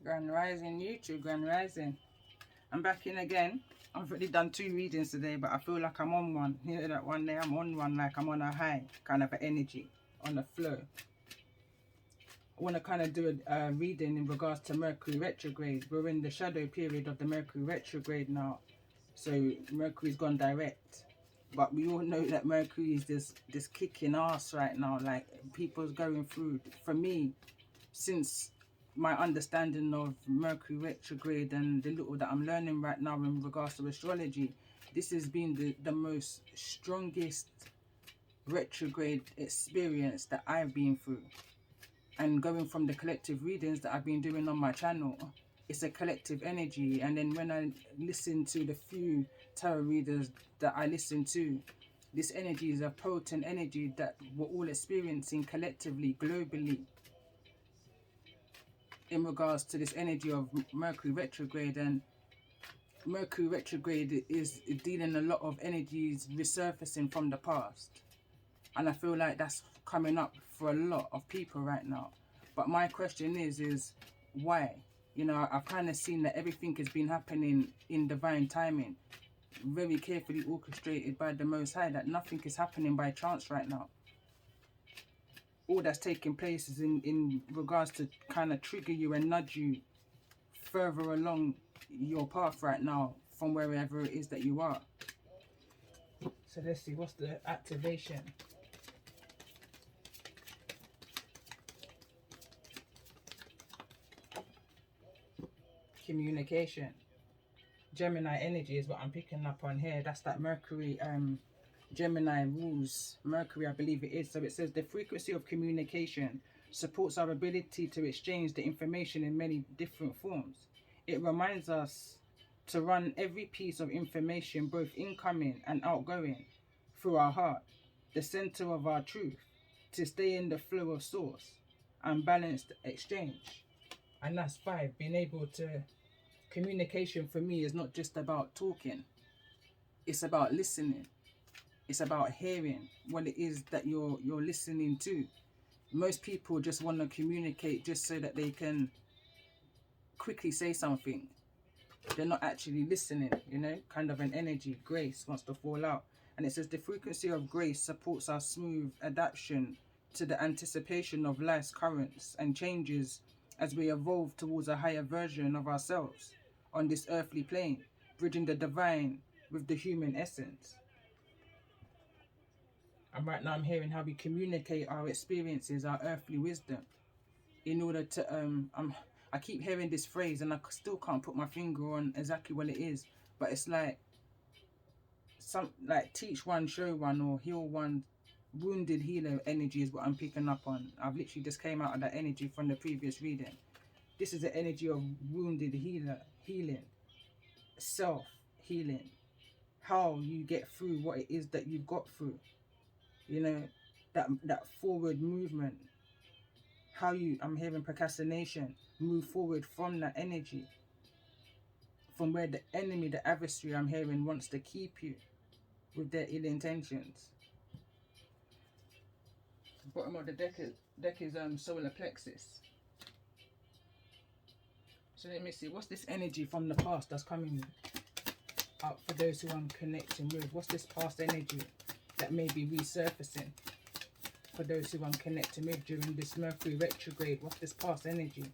Grand Rising YouTube, Grand Rising. I'm back in again. I've already done 2 readings today, but I feel like I'm on one. You know that one day I'm on one, like I'm on a high kind of energy, on a flow. I want to kind of do a reading in regards to Mercury Retrograde. We're in the shadow period of the Mercury Retrograde now. So Mercury's gone direct. But we all know that Mercury is this kicking ass right now. Like, people's going through, for me, since my understanding of Mercury retrograde and the little that I'm learning right now in regards to astrology, this has been the most strongest retrograde experience that I've been through. And going from the collective readings that I've been doing on my channel, it's a collective energy. And then when I listen to the few tarot readers that I listen to, this energy is a potent energy that we're all experiencing collectively, globally, in regards to this energy of Mercury retrograde. And Mercury retrograde is dealing a lot of energies resurfacing from the past, and I feel like that's coming up for a lot of people right now. But my question is why? You know, I've kind of seen that everything has been happening in divine timing, very carefully orchestrated by the Most High, that nothing is happening by chance right now. All that's taking place is in regards to kind of trigger you and nudge you further along your path right now from wherever it is that you are. So let's see, what's the activation? Communication. Gemini energy is what I'm picking up on here. That's that Mercury, Gemini rules Mercury, I believe it is. So it says the frequency of communication supports our ability to exchange the information in many different forms. It reminds us to run every piece of information, both incoming and outgoing, through our heart, the center of our truth, to stay in the flow of source and balanced exchange. And that's 5, being able to, communication for me is not just about talking, it's about listening. It's about hearing what it is that you're listening to. Most people just want to communicate just so that they can quickly say something. They're not actually listening, you know, kind of an energy. Grace wants to fall out. And it says the frequency of grace supports our smooth adaptation to the anticipation of life's currents and changes as we evolve towards a higher version of ourselves on this earthly plane, bridging the divine with the human essence. And right now I'm hearing how we communicate our experiences, our earthly wisdom, in order to, I keep hearing this phrase and I still can't put my finger on exactly what it is, but it's like, teach one, show one, or heal one. Wounded healer energy is what I'm picking up on. I've literally just came out of that energy from the previous reading. This is the energy of wounded healer, healing, self-healing, how you get through what it is that you've got through. You know, that forward movement, how you, I'm hearing procrastination, move forward from that energy, from where the enemy, the adversary, I'm hearing, wants to keep you with their ill intentions. Bottom of the deck is solar plexus. So let me see, what's this energy from the past that's coming up for those who I'm connecting with? What's this past energy that may be resurfacing for those who I'm connecting with during this Mercury retrograde? What's this past energy?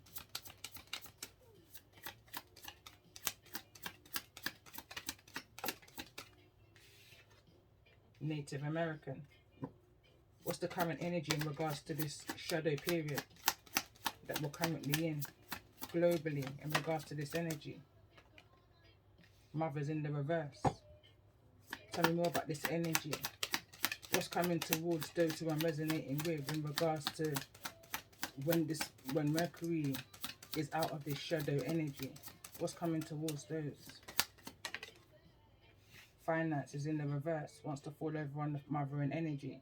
Native American. What's the current energy in regards to this shadow period that we're currently in globally in regards to this energy? Mother's in the reverse. Tell me more about this energy. What's coming towards those who I'm resonating with in regards to when Mercury is out of this shadow energy? What's coming towards those? Finance is in the reverse, wants to fall over on the mother in energy.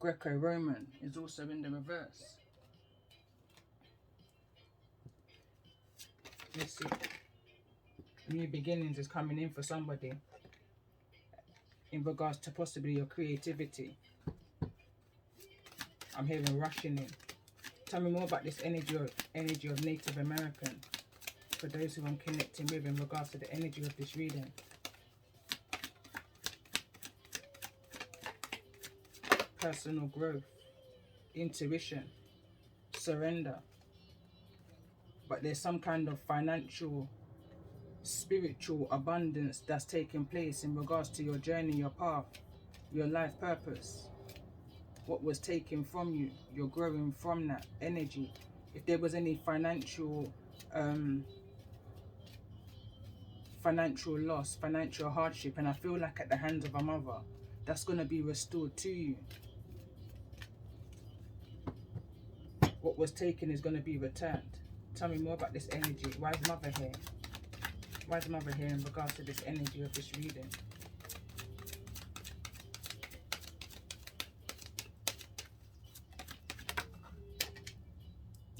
Greco-Roman is also in the reverse. Let's see. New beginnings is coming in for somebody in regards to possibly your creativity. I'm hearing rushing in. Tell me more about this energy of Native American, for those who I'm connecting with in regards to the energy of this reading. Personal growth, intuition, surrender. But there's some kind of financial, spiritual abundance that's taking place in regards to your journey, your path, your life purpose. What was taken from you, you're growing from that energy. If there was any financial loss, financial hardship, and I feel like at the hands of a mother, that's going to be restored to you. What was taken is going to be returned. Tell me more about this energy. Why is mother here? Why is mother here in regards to this energy of this reading?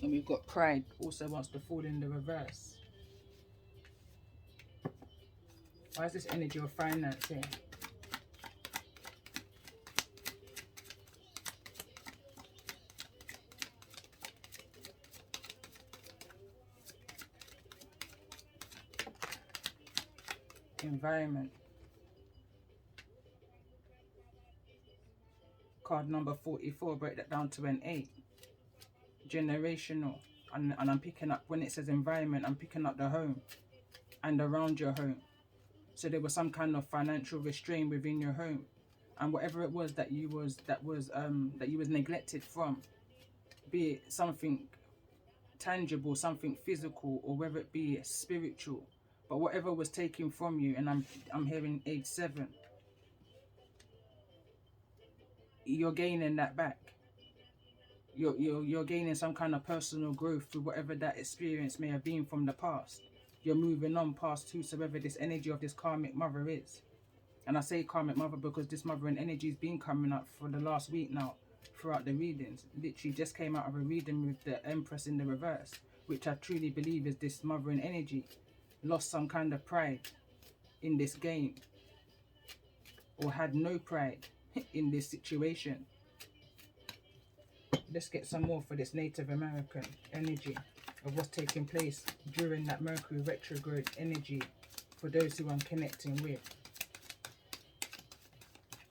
And we've got pride also wants to fall in the reverse. Why is this energy of finance here? Environment. Card number 44, break that down to an 8. Generational. And I'm picking up, when it says environment, I'm picking up the home and around your home. So there was some kind of financial restraint within your home, and whatever it was that you was neglected from, be it something tangible, something physical, or whether it be spiritual, but whatever was taken from you, and I'm hearing age 7, you're gaining that back. You're gaining some kind of personal growth through whatever that experience may have been from the past. You're moving on past whosoever this energy of this karmic mother is. And I say karmic mother because this mother and energy has been coming up for the last week now throughout the readings. Literally just came out of a reading with the Empress in the reverse, which I truly believe is this mother and energy lost some kind of pride in this game, or had no pride in this situation. Let's get some more for this Native American energy of what's taking place during that Mercury Retrograde energy for those who I'm connecting with.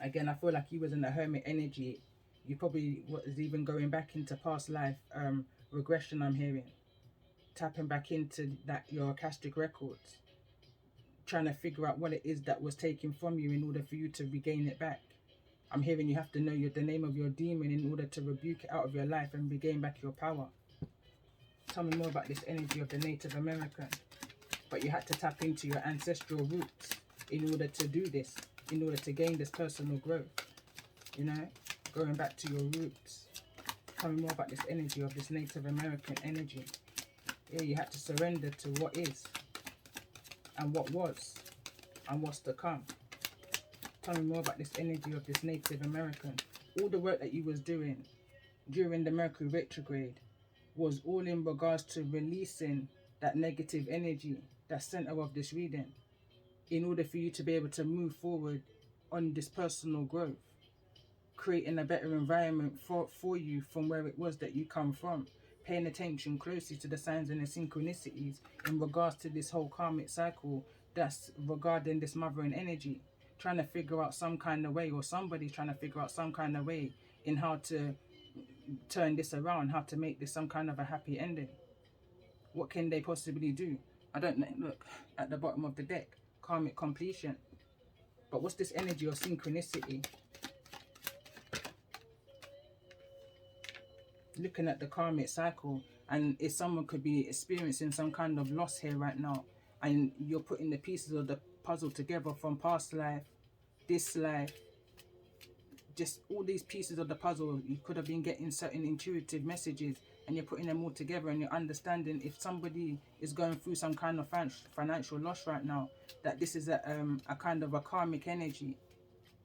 Again, I feel like you was in the Hermit energy. You probably was even going back into past life regression, I'm hearing. Tapping back into that, your Akashic records. Trying to figure out what it is that was taken from you in order for you to regain it back. I'm hearing you have to know the name of your demon in order to rebuke it out of your life and regain back your power. Tell me more about this energy of the Native American. But you had to tap into your ancestral roots in order to do this, in order to gain this personal growth. You know, going back to your roots. Tell me more about this energy of this Native American energy. Yeah, you had to surrender to what is, and what was, and what's to come. Tell me more about this energy of this Native American. All the work that you was doing during the Mercury retrograde was all in regards to releasing that negative energy, that center of this reading, in order for you to be able to move forward on this personal growth, creating a better environment for you from where it was that you come from, paying attention closely to the signs and the synchronicities in regards to this whole karmic cycle that's regarding this mothering energy. Trying to figure out some kind of way, or somebody's trying to figure out some kind of way in how to turn this around, how to make this some kind of a happy ending. What can they possibly do? I don't know. Look, at the bottom of the deck, karmic completion. But what's this energy of synchronicity? Looking at the karmic cycle, and if someone could be experiencing some kind of loss here right now, and you're putting the pieces of the puzzle together from past life, this life, just all these pieces of the puzzle, you could have been getting certain intuitive messages, and you're putting them all together, and you're understanding if somebody is going through some kind of financial loss right now, that this is a kind of a karmic energy.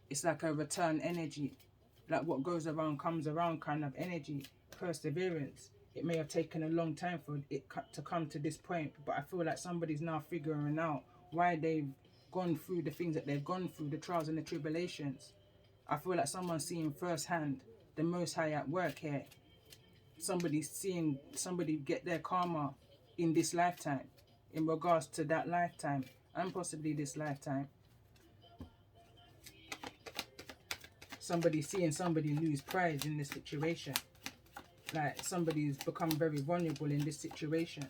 It's like a return energy, like what goes around comes around kind of energy. Perseverance. It may have taken a long time for it to come to this point, but I feel like somebody's now figuring out why they've gone through the things that they've gone through, the trials and the tribulations. I feel like someone's seeing firsthand the Most High at work here somebody seeing somebody get their karma in this lifetime, in regards to that lifetime and possibly this lifetime. Somebody seeing somebody lose pride in this situation. Like somebody's become very vulnerable in this situation.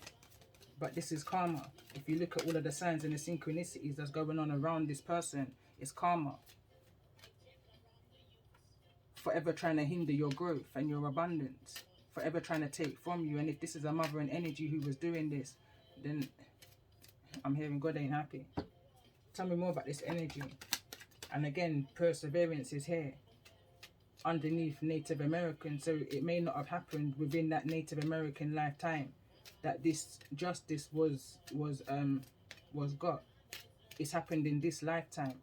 But this is karma. If you look at all of the signs and the synchronicities that's going on around this person, it's karma. Forever trying to hinder your growth and your abundance. Forever trying to take from you. And if this is a mother in energy who was doing this, then I'm hearing God ain't happy. Tell me more about this energy. And again, perseverance is here. Underneath Native American, so it may not have happened within that Native American lifetime that this justice was got. It's happened in this lifetime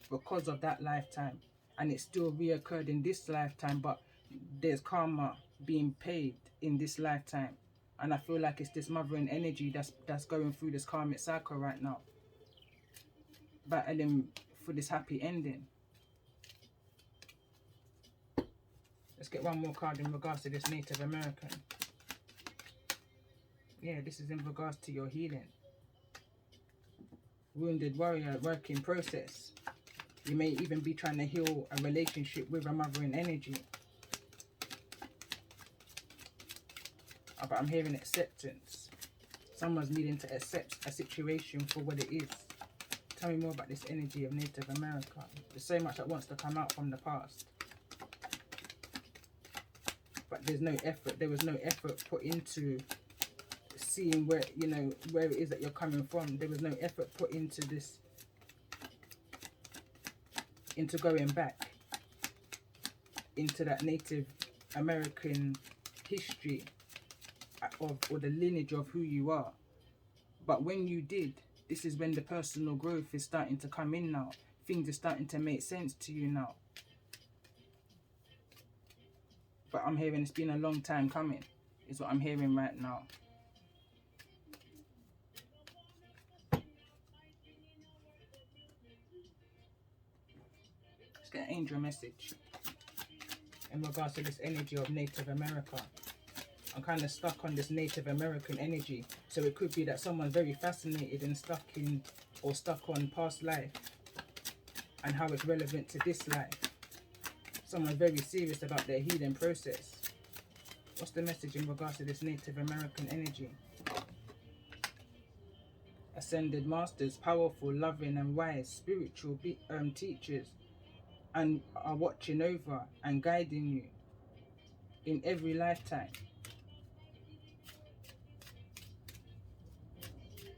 because of that lifetime, and it still reoccurred in this lifetime, but there's karma being paid in this lifetime. And I feel like it's this mothering energy that's going through this karmic cycle right now, battling for this happy ending. Let's get one more card in regards to this Native American. Yeah, this is in regards to your healing. Wounded warrior, work in process. You may even be trying to heal a relationship with a mothering energy. But I'm hearing acceptance. Someone's needing to accept a situation for what it is. Tell me more about this energy of Native America. There's so much that wants to come out from the past. But there's no effort. There was no effort put into seeing where, you know, where it is that you're coming from. There was no effort put into this, into going back into that Native American history of, or the lineage of who you are. But when you did, this is when the personal growth is starting to come in now. Things are starting to make sense to you now. But I'm hearing it's been a long time coming, is what I'm hearing right now. Let's get an angel message in regards to this energy of Native America. I'm kind of stuck on this Native American energy. So it could be that someone's very fascinated and stuck in, or stuck on past life and how it's relevant to this life. Someone's very serious about their healing process. What's the message in regards to this Native American energy? Ascended masters, powerful, loving and wise, spiritual teachers, and are watching over and guiding you in every lifetime.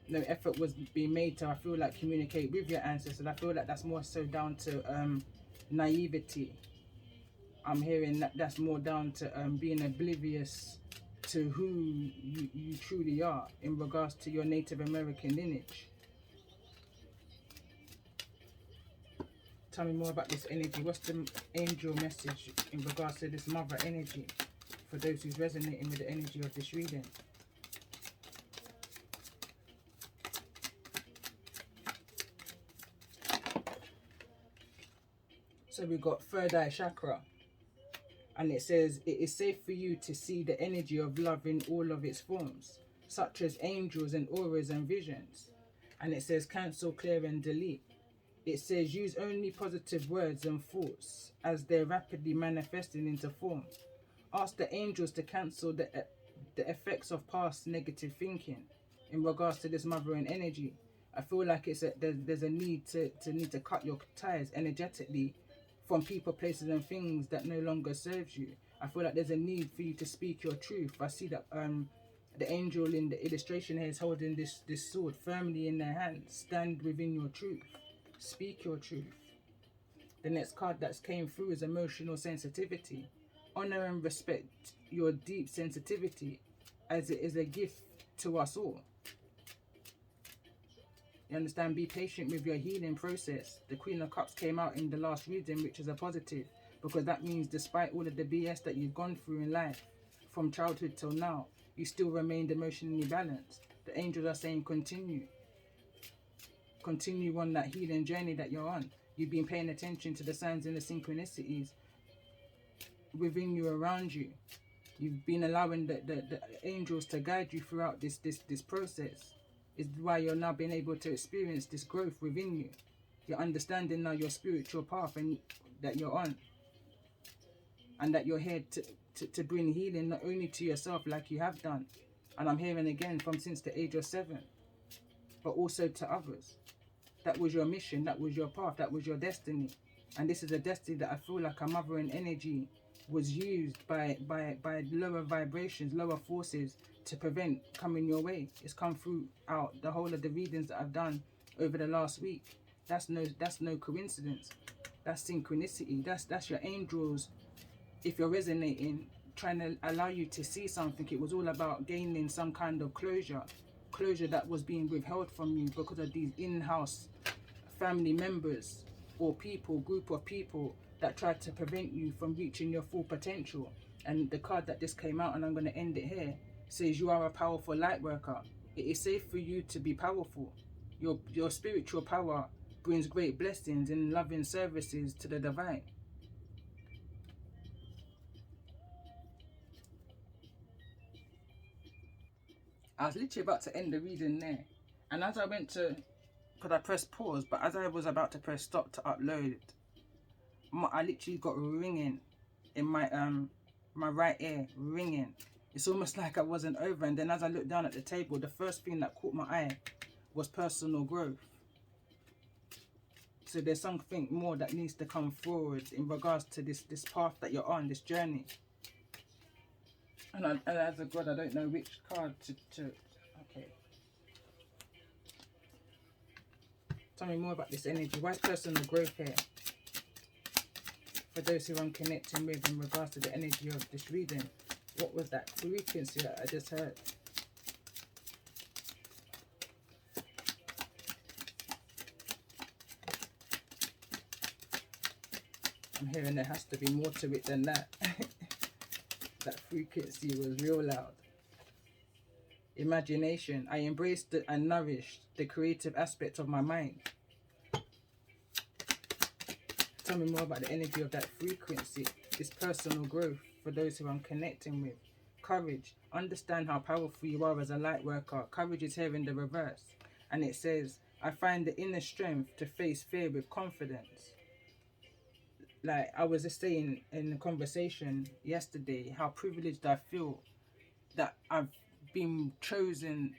No effort was being made to, I feel like, communicate with your ancestors. I feel like that's more so down to naivety. I'm hearing that that's more down to being oblivious to who you truly are in regards to your Native American lineage. Tell me more about this energy. What's the angel message in regards to this mother energy for those who's resonating with the energy of this reading? So we got third eye chakra, and it says it is safe for you to see the energy of love in all of its forms, such as angels and auras and visions. And it says cancel, clear and delete. It says use only positive words and thoughts as they're rapidly manifesting into form. Ask the angels to cancel the effects of past negative thinking in regards to this mothering energy. I feel like there's a need to cut your ties energetically from people, places and things that no longer serves you. I feel like there's a need for you to speak your truth. I see that the angel in the illustration here is holding this sword firmly in their hand. Stand within your truth. Speak your truth. The next card that came through is emotional sensitivity. Honor and respect your deep sensitivity, as it is a gift to us all. You understand? Be patient with your healing process. The Queen of Cups came out in the last reading, which is a positive, because that means despite all of the BS that you've gone through in life, from childhood till now, you still remained emotionally balanced. The angels are saying continue. Continue on that healing journey that you're on. You've been paying attention to the signs and the synchronicities within you, around you. You've been allowing the angels to guide you throughout this process. Is why you're now being able to experience this growth within you. You're understanding now your spiritual path and that you're on. And that you're here to bring healing not only to yourself like you have done. And I'm hearing again from since the age of 7. But also to others. That was your mission, that was your path, that was your destiny. And this is a destiny that I feel like a mothering energy was used by lower vibrations, lower forces to prevent coming your way. It's come throughout the whole of the readings that I've done over the last week. That's no coincidence. That's synchronicity. That's your angels, if you're resonating, trying to allow you to see something. It was all about gaining some kind of closure that was being withheld from you because of these in-house family members or people, group of people that tried to prevent you from reaching your full potential. And the card that just came out, and I'm going to end it here, says you are a powerful light worker. It is safe for you to be powerful. Your spiritual power brings great blessings in loving services to the divine. I was literally about to end the reading there, and as I went to, because I pressed pause, but as I was about to press stop to upload, I literally got ringing in my my right ear, ringing. It's almost like I wasn't over. And then as I looked down at the table, the first thing that caught my eye was personal growth. So there's something more that needs to come forward in regards to this path that you're on, this journey. And as a God, I don't know which card to okay. Tell me more about this energy. Why is personal growth here? For those who I'm connecting with in regards to the energy of this reading. What was that frequency that I just heard? I'm hearing there has to be more to it than that. That frequency was real loud. Imagination. I embraced and nourished the creative aspect of my mind. Tell me more about the energy of that frequency. This personal growth for those who I'm connecting with. Courage. Understand how powerful you are as a light worker. Courage is here in the reverse. And it says, I find the inner strength to face fear with confidence. Like I was just saying in the conversation yesterday, how privileged I feel that I've been chosen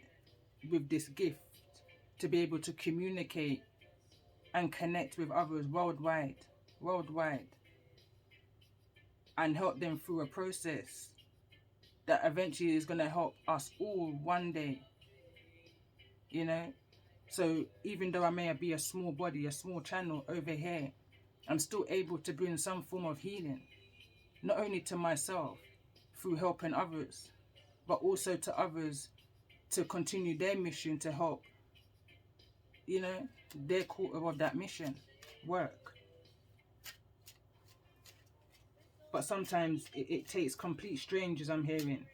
with this gift to be able to communicate and connect with others worldwide, and help them through a process that eventually is going to help us all one day, you know. So even though I may be a small body, a small channel over here, I'm still able to bring some form of healing, not only to myself through helping others, but also to others to continue their mission to help, you know, their quarter of that mission work. But sometimes it takes complete strangers, I'm hearing.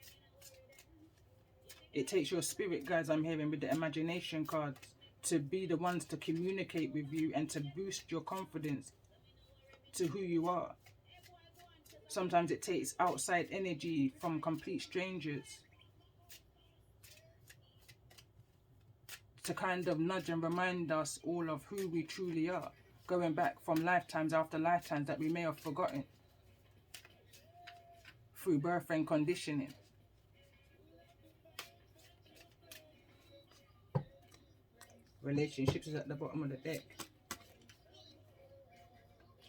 It takes your spirit guides, I'm hearing, with the imagination cards, to be the ones to communicate with you and to boost your confidence to who you are. Sometimes it takes outside energy from complete strangers to kind of nudge and remind us all of who we truly are, going back from lifetimes after lifetimes that we may have forgotten through birth and conditioning. Relationships is at the bottom of the deck.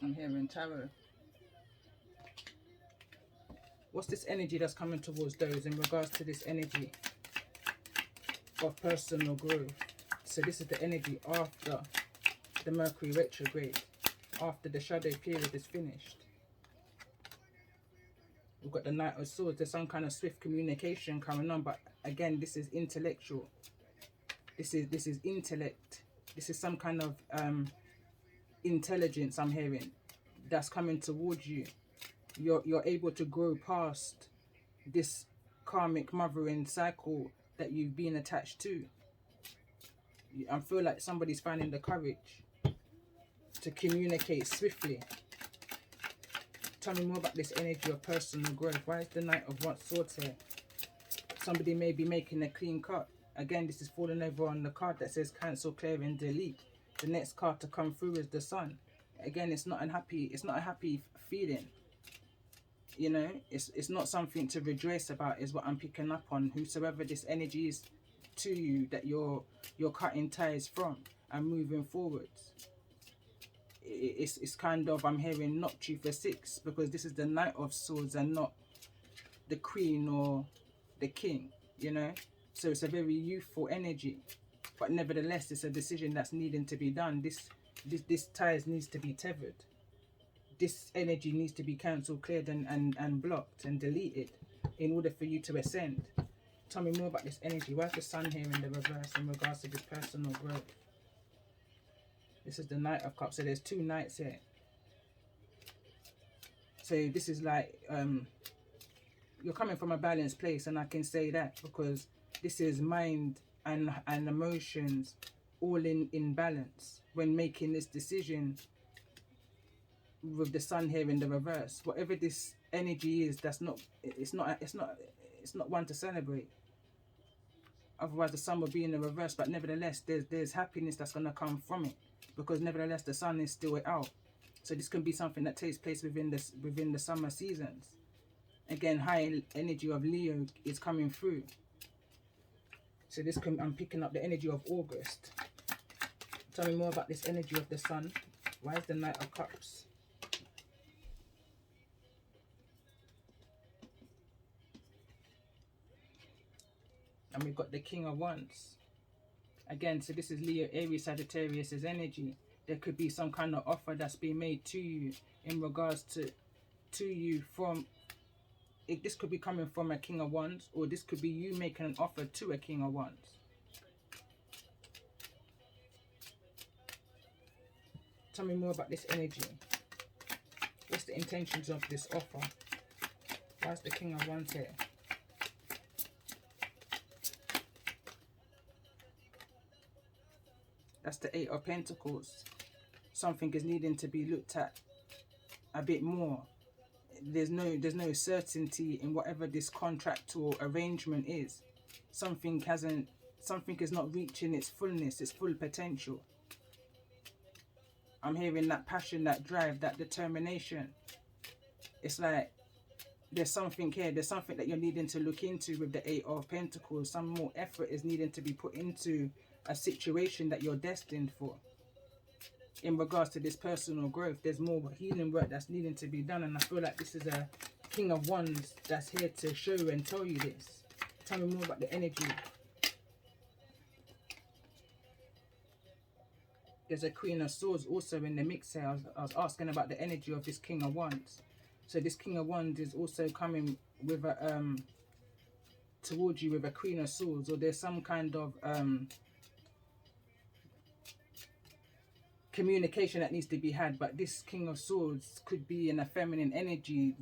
I'm hearing tarot. What's this energy that's coming towards those in regards to this energy of personal growth? So this is the energy after the Mercury Retrograde, after the shadow period is finished. We've got the Knight of Swords. There's some kind of swift communication coming on, but again, this is intellectual. This is intellect. This is some kind of intelligence I'm hearing that's coming towards you. You're able to grow past this karmic mothering cycle that you've been attached to. I feel like somebody's finding the courage to communicate swiftly Tell me more about this energy of personal growth. Why is the Knight of Swords here? Somebody may be making a clean cut. Again, this is falling over on the card that says cancel, clear, and delete. The next card to come through is the Sun. Again, it's not a happy feeling. You know, it's not something to rejoice about, is what I'm picking up on. Whosoever this energy is to you, that you're cutting ties from and moving forwards. It's kind of, I'm hearing knocked you for 6, because this is the Knight of Swords and not the Queen or the King, you know. So it's a very youthful energy, but nevertheless it's a decision that's needing to be done. This ties needs to be tethered. This energy needs to be cancelled, cleared, and blocked and deleted in order for you to ascend. Tell me more about this energy. Why is the Sun here in the reverse in regards to this personal growth? This is the Knight of Cups. So there's 2 knights here. So this is like, you're coming from a balanced place, and I can say that because this is mind and emotions all in balance when making this decision with the Sun here in the reverse. Whatever this energy is, it's not one to celebrate. Otherwise the Sun will be in the reverse, but nevertheless there's happiness that's going to come from it, because nevertheless the Sun is still out. So this can be something that takes place within the summer seasons. Again, high energy of Leo is coming through. So I'm picking up the energy of August. Tell me more about this energy of the Sun. Why is the Knight of Cups? And we've got the King of Wands. Again, so this is Leo, Aries, Sagittarius's energy. There could be some kind of offer that's being made to you in regards to you from... This could be coming from a King of Wands, or this could be you making an offer to a King of Wands. Tell me more about this energy. What's the intentions of this offer? Why is the King of Wands here? That's the 8 of Pentacles. Something is needing to be looked at a bit more. There's no certainty in whatever this contract or arrangement is. Something is not reaching its fullness, its full potential. I'm hearing that passion, that drive, that determination. It's like there's something here, there's something that you're needing to look into with the 8 of Pentacles. Some more effort is needing to be put into a situation that you're destined for. In regards to this personal growth, there's more healing work that's needing to be done, and I feel like this is a King of Wands that's here to show and tell you this. Tell me more about the energy. There's a Queen of Swords also in the mix here. I was asking about the energy of this King of Wands. So this King of Wands is also coming with a towards you with a Queen of Swords, or there's some kind of communication that needs to be had. But this King of Swords could be in a feminine energy.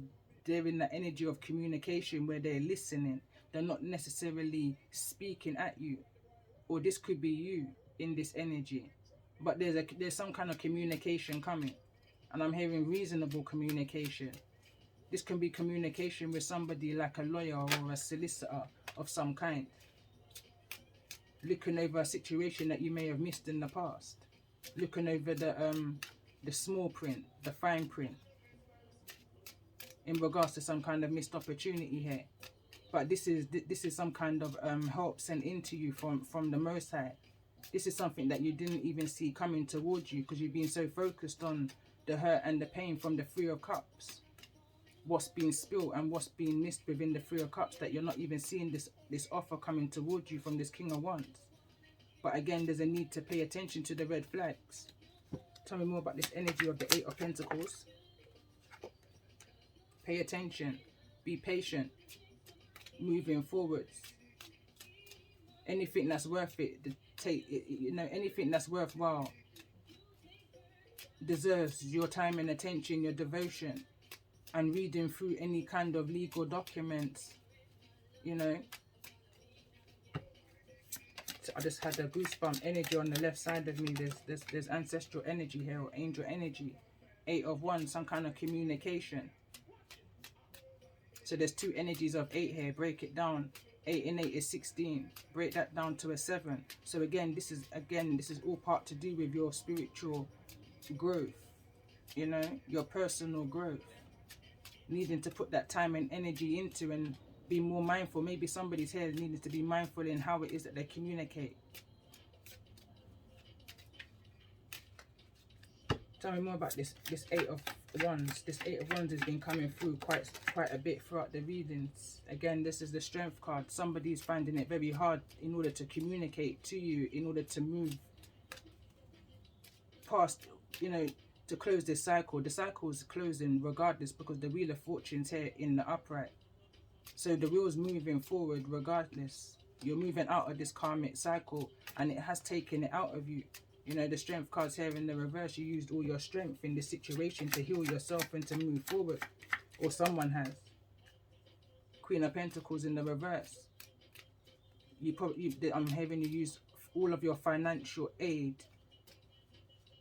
They're in the energy of communication where they're listening. They're not necessarily speaking at you. Or this could be you in this energy. But there's some kind of communication coming. And I'm hearing reasonable communication. This can be communication with somebody like a lawyer or a solicitor of some kind. Looking over a situation that you may have missed in the past. Looking over the small print, the fine print, in regards to some kind of missed opportunity here. But this is some kind of help sent into you from the Most High. This is something that you didn't even see coming towards you, because you've been so focused on the hurt and the pain from the 3 of Cups. What's been spilled and what's been missed within the 3 of Cups, that you're not even seeing this offer coming towards you from this King of Wands. But again, there's a need to pay attention to the red flags. Tell me more about this energy of the 8 of Pentacles. Pay attention. Be patient. Moving forwards. Anything that's worth it, anything that's worthwhile deserves your time and attention, your devotion. And reading through any kind of legal documents, you know. So I just had a goosebump energy on the left side of me. There's ancestral energy here, or angel energy. 8 of Wands, some kind of communication. So there's two energies of 8 here. Break it down. 8 and 8 is 16. Break that down to a 7. So again, this is all part to do with your spiritual growth, you know, your personal growth. Needing to put that time and energy into and be more mindful. Maybe somebody's here needing to be mindful in how it is that they communicate. Tell me more about this 8 of Wands. This 8 of Wands has been coming through quite a bit throughout the readings. Again, this is the Strength card. Somebody's finding it very hard in order to communicate to you, in order to move past, you know, to close this cycle. The cycle is closing regardless, because the Wheel of Fortune's here in the upright. So the wheel's moving forward regardless. You're moving out of this karmic cycle, and it has taken it out of you. You know, the Strength card's here in the reverse. You used all your strength in this situation to heal yourself and to move forward. Or someone has. Queen of Pentacles in the reverse. I'm having you use all of your financial aid,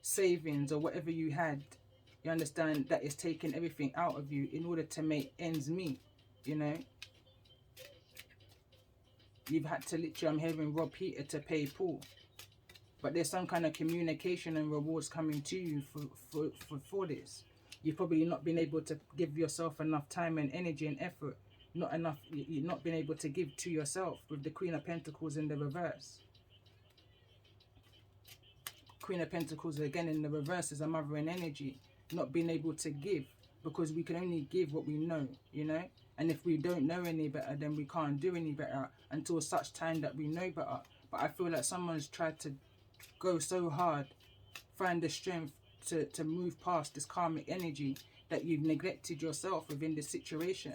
savings, or whatever you had. You understand that it's taking everything out of you in order to make ends meet, you know. You've had to literally, I'm hearing, rob Peter to pay Paul. But there's some kind of communication and rewards coming to you for this. You've probably not been able to give yourself enough time and energy and effort. You've not been able to give to yourself with the Queen of Pentacles in the reverse. Queen of Pentacles again in the reverse is a mothering energy. Not being able to give, because we can only give what we know, you know. And if we don't know any better, then we can't do any better until such time that we know better. But I feel like someone's tried to go so hard, find the strength to move past this karmic energy, that you've neglected yourself within this situation.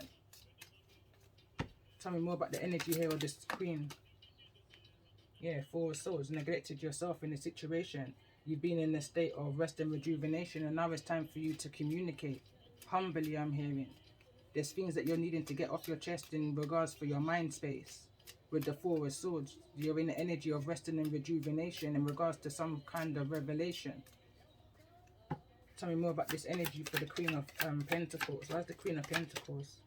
Tell me more about the energy here of this Queen. Yeah, 4 of Swords. Neglected yourself in the situation. You've been in a state of rest and rejuvenation, and now it's time for you to communicate. Humbly, I'm hearing. There's things that you're needing to get off your chest in regards for your mind space. With the 4 of Swords, you're in the energy of resting and rejuvenation in regards to some kind of revelation. Tell me more about this energy for the Queen of Pentacles. Where's the Queen of Pentacles?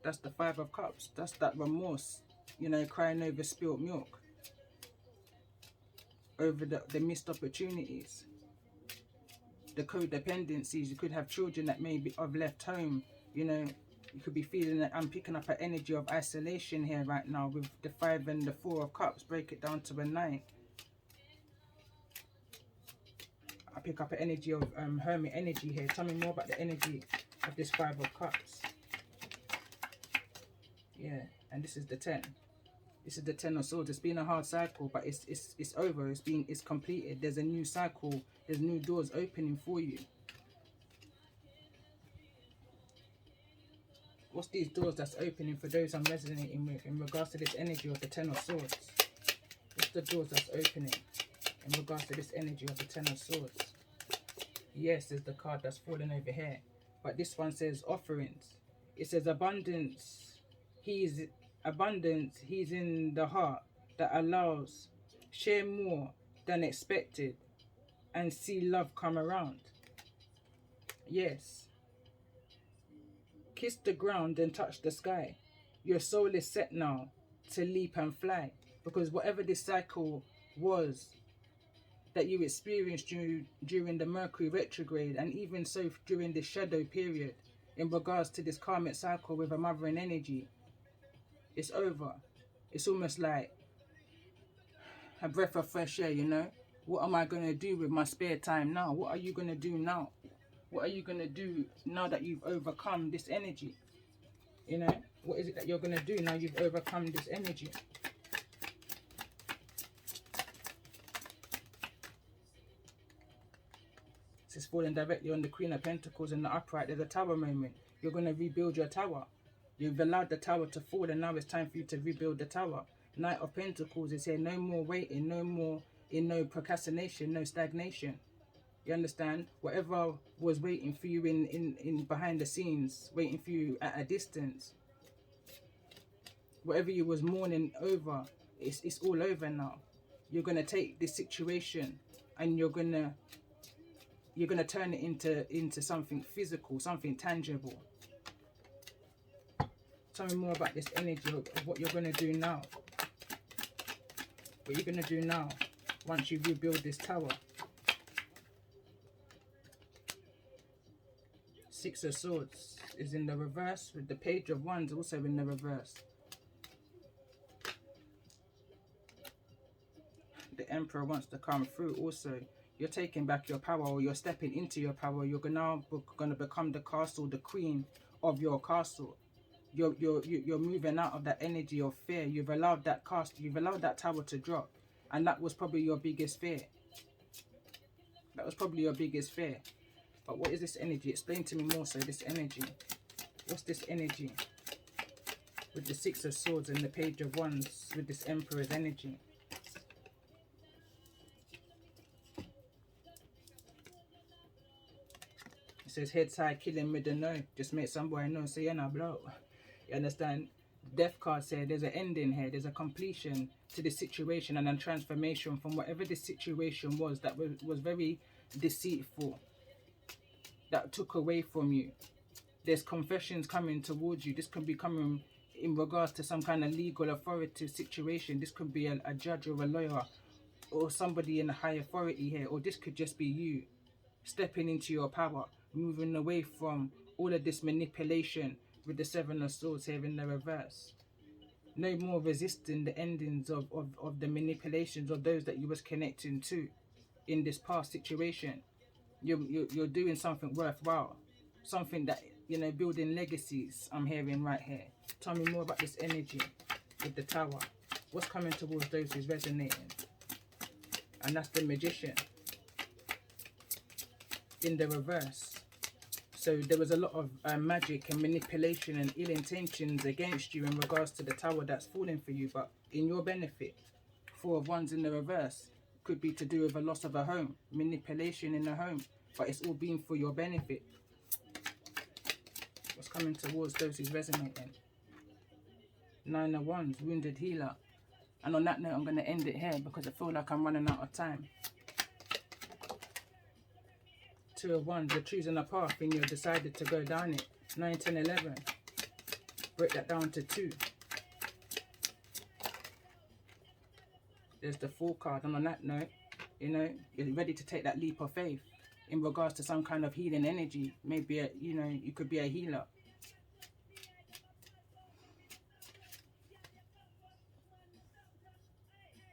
That's the 5 of Cups. That's that remorse, you know, crying over spilt milk, over the missed opportunities, the codependencies. You could have children that maybe have left home, you know. You could be feeling that. I'm picking up an energy of isolation here right now with the 5 and the 4 of Cups. Break it down to a 9. I pick up an energy of Hermit Energy here. Tell me more about the energy of this 5 of Cups. Yeah, and this is the 10. This is the 10 of Swords. It's been a hard cycle, but it's over. It's completed. There's a new cycle. There's new doors opening for you. What's these doors that's opening for those I'm resonating with in regards to this energy of the 10 of Swords? What's the doors that's opening in regards to this energy of the 10 of Swords? Yes, there's the card that's falling over here. But this one says offerings. It says abundance. He's in the heart that allows, share more than expected, and see love come around. Yes. Kiss the ground and touch the sky. Your soul is set now to leap and fly. Because whatever this cycle was that you experienced during the Mercury Retrograde, and even so during the shadow period, in regards to this karmic cycle with a mothering energy, it's over. It's almost like a breath of fresh air, you know. What am I going to do with my spare time now? What are you going to do now? What are you going to do now that you've overcome this energy? You know, what is it that you're going to do now you've overcome this energy? This is falling directly on the Queen of Pentacles in the upright. There's a tower moment. You're going to rebuild your tower. You've allowed the tower to fall, and now it's time for you to rebuild the tower. Knight of Pentacles is here. No more waiting. No more no procrastination. No stagnation. You understand? Whatever was waiting for you in behind the scenes, waiting for you at a distance, whatever you was mourning over, it's all over now. You're going to take this situation and you're going to you're going to turn it into something physical, something tangible. Tell me more about this energy of what you're going to do now. What you're going to do now once you rebuild this tower. Six of Swords is in the reverse, with the Page of Wands also in the reverse. The Emperor wants to come through also. You're taking back your power, or you're stepping into your power. You're now going to become the castle, the queen of your castle. You're moving out of that energy of fear. You've allowed that you've allowed that tower to drop. And that was probably your biggest fear. That was probably your biggest fear. But what is this energy? Explain to me more so, this energy. What's this energy? With the Six of Swords and the Page of Wands, with this Emperor's energy. It says head side killing with the no. Just make somebody know, so you're not blow. You understand? Death card said there's an ending here. There's a completion to this situation and a transformation from whatever this situation was that was very deceitful. That took away from you. There's confessions coming towards you. This can be coming in regards to some kind of legal authority situation. This could be a judge or a lawyer or somebody in a high authority here. Or this could just be you stepping into your power, moving away from all of this manipulation with the Seven of Swords here in the reverse. No more resisting the endings of the manipulations of those that you was connecting to in this past situation. You're doing something worthwhile. Something that, you know, building legacies, I'm hearing right here. Tell me more about this energy with the Tower. What's coming towards those who's resonating? And that's the Magician in the reverse. So there was a lot of magic and manipulation and ill intentions against you in regards to the Tower that's falling for you, but in your benefit. Four of Wands in the reverse could be to do with a loss of a home, manipulation in the home, but it's all been for your benefit. What's coming towards those who's resonating? Nine of Wands, wounded healer. And on that note, I'm going to end it here because I feel like I'm running out of time. Two of Wands, you're choosing a path and you've decided to go down it. 9, 10, 11. Break that down to 2. There's the Fool card. And on that note, you know, you're ready to take that leap of faith in regards to some kind of healing energy. Maybe, you know, you could be a healer.